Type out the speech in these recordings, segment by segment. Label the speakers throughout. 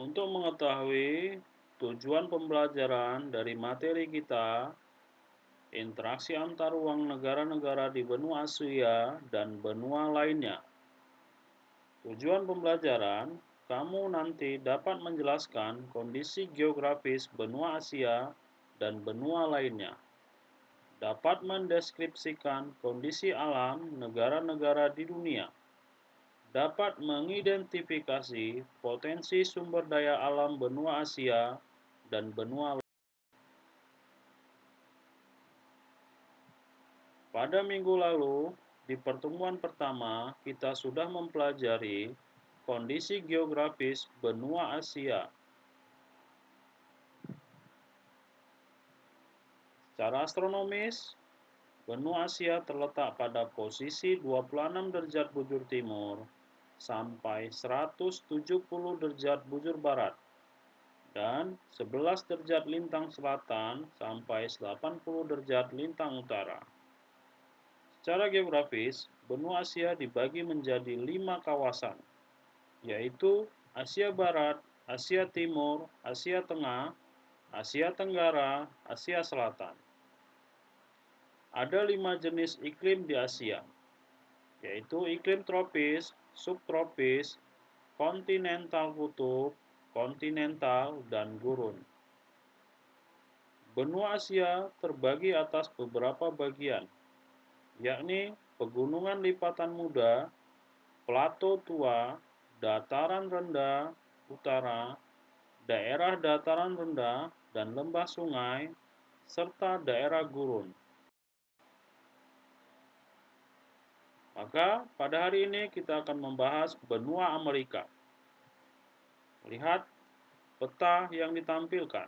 Speaker 1: Untuk mengetahui tujuan pembelajaran dari materi kita, interaksi antar ruang negara-negara di benua Asia dan benua lainnya. Tujuan pembelajaran, kamu nanti dapat menjelaskan kondisi geografis benua Asia dan benua lainnya. Dapat mendeskripsikan kondisi alam negara-negara di dunia. Dapat mengidentifikasi potensi sumber daya alam benua Asia dan benua lain. Pada minggu lalu, di pertemuan pertama, kita sudah mempelajari kondisi geografis benua Asia. Secara astronomis, benua Asia terletak pada posisi 26 derajat bujur timur sampai 170 derajat bujur barat dan 11 derajat lintang selatan sampai 80 derajat lintang utara. Secara geografis, benua Asia dibagi menjadi 5 kawasan, yaitu Asia Barat, Asia Timur, Asia Tengah, Asia Tenggara, Asia Selatan. Ada 5 jenis iklim di Asia, yaitu iklim tropis, subtropis, kontinental kutub, kontinental, dan gurun. Benua Asia terbagi atas beberapa bagian, yakni pegunungan lipatan muda, plato tua, dataran rendah utara, daerah dataran rendah dan lembah sungai, serta daerah gurun. Maka pada hari ini kita akan membahas benua Amerika. Lihat peta yang ditampilkan.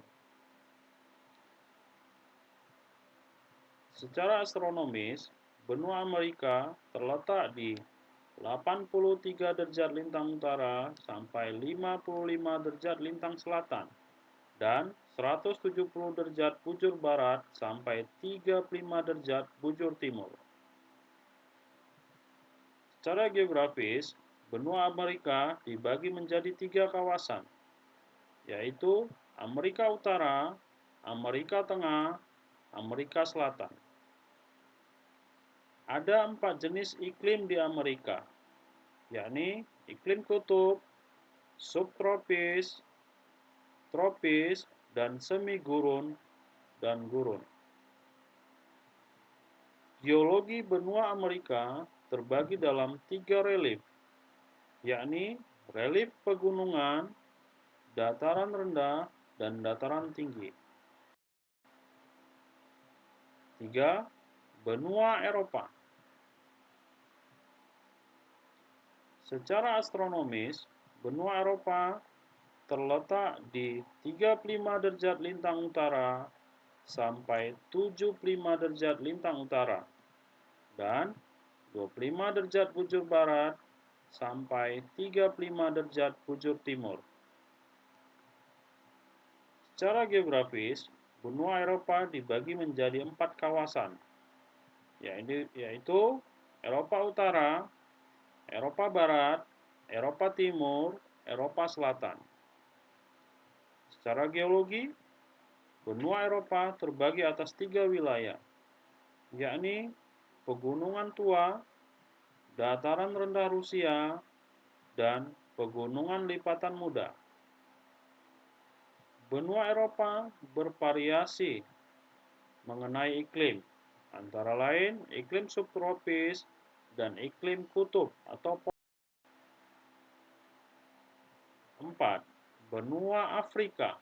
Speaker 1: Secara astronomis, benua Amerika terletak di 83 derajat lintang utara sampai 55 derajat lintang selatan dan 170 derajat bujur barat sampai 35 derajat bujur timur. Secara geografis, benua Amerika dibagi menjadi 3 kawasan, yaitu Amerika Utara, Amerika Tengah, Amerika Selatan. Ada 4 jenis iklim di Amerika, yakni iklim kutub, subtropis, tropis, dan semi gurun dan gurun. Geologi benua Amerika terbagi dalam 3 relief, yakni relief pegunungan, dataran rendah, dan dataran tinggi. 3. Benua Eropa. Secara astronomis, benua Eropa terletak di 35 derajat lintang utara sampai 75 derajat lintang utara dan 25 derajat bujur barat sampai 35 derajat bujur timur. Secara geografis, benua Eropa dibagi menjadi 4 kawasan, yaitu Eropa Utara, Eropa Barat, Eropa Timur, Eropa Selatan. Secara geologi, benua Eropa terbagi atas 3 wilayah, yakni pegunungan tua, dataran rendah Rusia, dan pegunungan lipatan muda. Benua Eropa bervariasi mengenai iklim, antara lain iklim subtropis dan iklim kutub atau 4. Benua Afrika.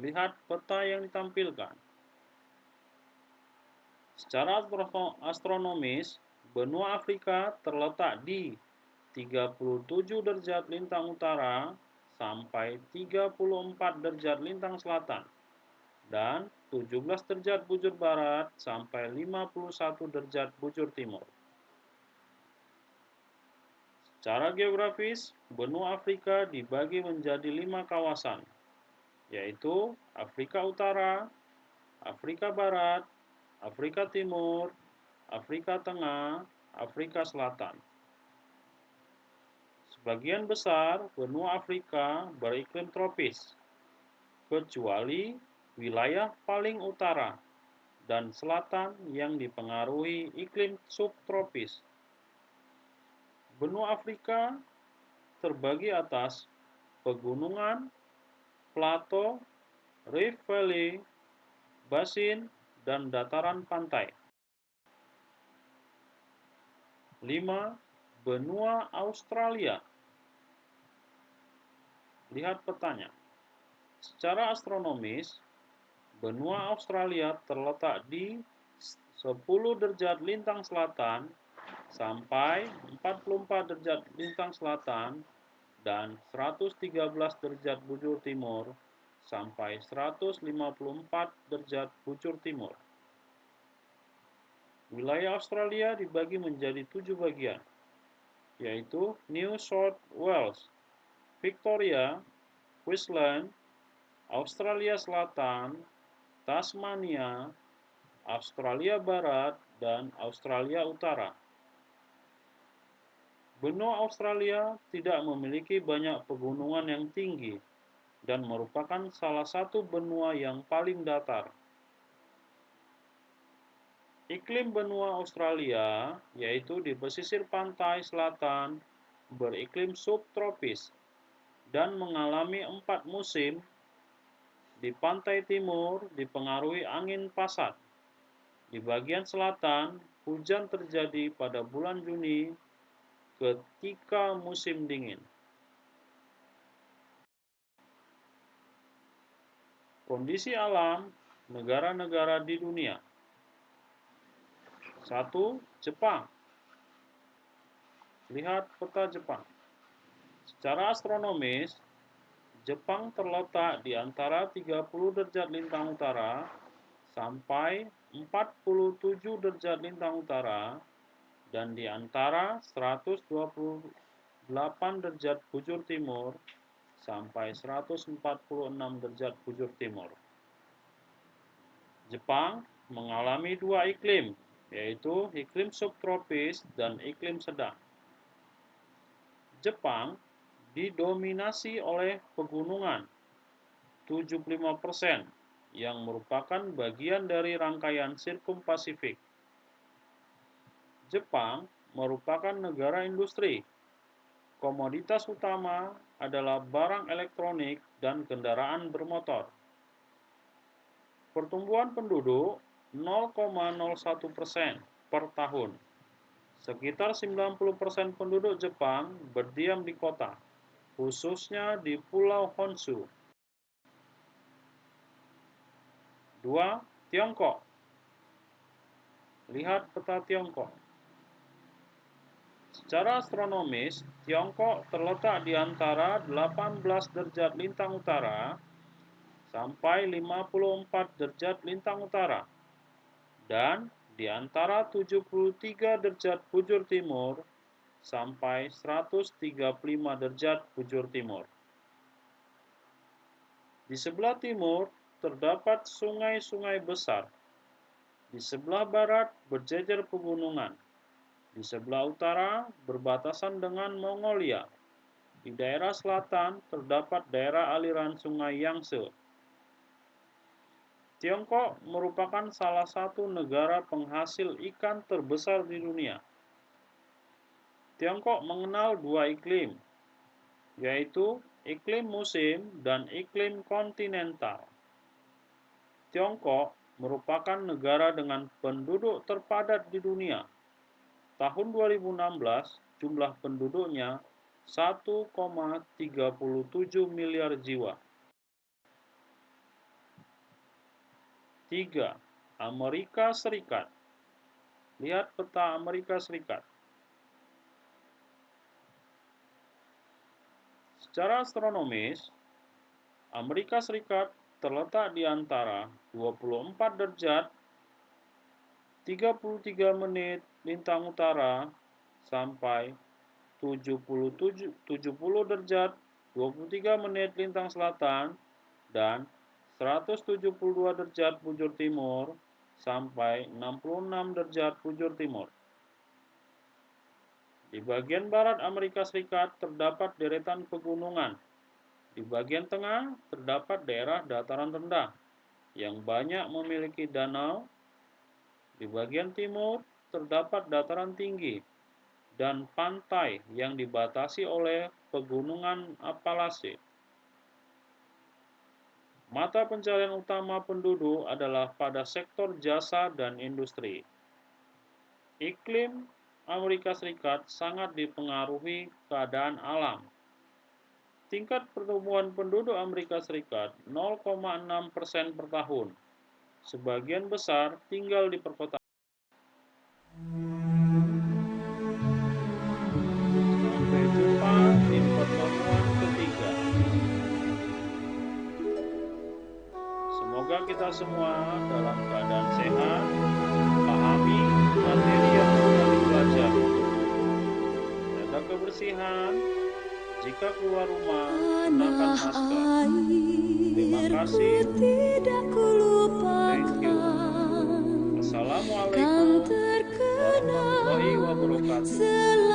Speaker 1: Lihat peta yang ditampilkan. Secara astronomis, benua Afrika terletak di 37 derajat lintang utara sampai 34 derajat lintang selatan dan 17 derajat bujur barat sampai 51 derajat bujur timur. Secara geografis, benua Afrika dibagi menjadi 5 kawasan, yaitu Afrika Utara, Afrika Barat, Afrika Timur, Afrika Tengah, Afrika Selatan. Sebagian besar benua Afrika beriklim tropis, kecuali wilayah paling utara dan selatan yang dipengaruhi iklim subtropis. Benua Afrika terbagi atas pegunungan, plato, rift valley, basin, dan dataran pantai. 5. Benua Australia. Lihat petanya. Secara astronomis, benua Australia terletak di 10 derajat lintang selatan sampai 44 derajat lintang selatan dan 113 derajat bujur timur sampai 154 derajat bujur timur. Wilayah Australia dibagi menjadi 7 bagian, yaitu New South Wales, Victoria, Queensland, Australia Selatan, Tasmania, Australia Barat, dan Australia Utara. Benua Australia tidak memiliki banyak pegunungan yang tinggi dan merupakan salah satu benua yang paling datar. Iklim benua Australia, yaitu di pesisir pantai selatan, beriklim subtropis dan mengalami 4 musim. Di pantai timur dipengaruhi angin pasat. Di bagian selatan, hujan terjadi pada bulan Juni ketika musim dingin. Kondisi alam negara-negara di dunia. 1. Jepang. Lihat peta Jepang. Secara astronomis, Jepang terletak di antara 30 derajat lintang utara sampai 47 derajat lintang utara dan di antara 128 derajat bujur timur sampai 146 derajat bujur timur. Jepang mengalami 2 iklim, yaitu iklim subtropis dan iklim sedang. Jepang didominasi oleh pegunungan 75% yang merupakan bagian dari rangkaian sirkum Pasifik. Jepang merupakan negara industri. Komoditas utama adalah barang elektronik dan kendaraan bermotor. Pertumbuhan penduduk 0,01% per tahun. Sekitar 90% penduduk Jepang berdiam di kota, khususnya di Pulau Honshu. 2. Tiongkok. Lihat peta Tiongkok. Secara astronomis, Tiongkok terletak di antara 18 derajat lintang utara sampai 54 derajat lintang utara dan di antara 73 derajat bujur timur sampai 135 derajat bujur timur. Di sebelah timur terdapat sungai-sungai besar. Di sebelah barat berjejer pegunungan. Di sebelah utara berbatasan dengan Mongolia. Di daerah selatan terdapat daerah aliran sungai Yangtze. Tiongkok merupakan salah satu negara penghasil ikan terbesar di dunia. Tiongkok mengenal 2 iklim, yaitu iklim musim dan iklim kontinental. Tiongkok merupakan negara dengan penduduk terpadat di dunia. Tahun 2016, jumlah penduduknya 1,37 miliar jiwa. 3. Amerika Serikat. Lihat peta Amerika Serikat. Secara astronomis, Amerika Serikat terletak di antara 24 derajat 33 menit lintang utara sampai 70 derajat 23 menit lintang selatan dan 172 derajat bujur timur sampai 66 derajat bujur timur. Di bagian barat Amerika Serikat terdapat deretan pegunungan. Di bagian tengah terdapat daerah dataran rendah yang banyak memiliki danau. Di bagian timur terdapat dataran tinggi dan pantai yang dibatasi oleh pegunungan Apalase. Mata pencarian utama penduduk adalah pada sektor jasa dan industri. Iklim Amerika Serikat sangat dipengaruhi keadaan alam. Tingkat pertumbuhan penduduk Amerika Serikat 0,6% per tahun. Sebagian besar tinggal di perkotaan. Sampai jumpa di pertemuan ketiga. Semoga kita semua dalam keadaan sehat, pahami materi yang sudah dipelajari, jaga kebersihan, jika keluar rumah, gunakan masker. Terima kasih. Thank you. Assalamualaikum warahmatullahi wabarakatuh.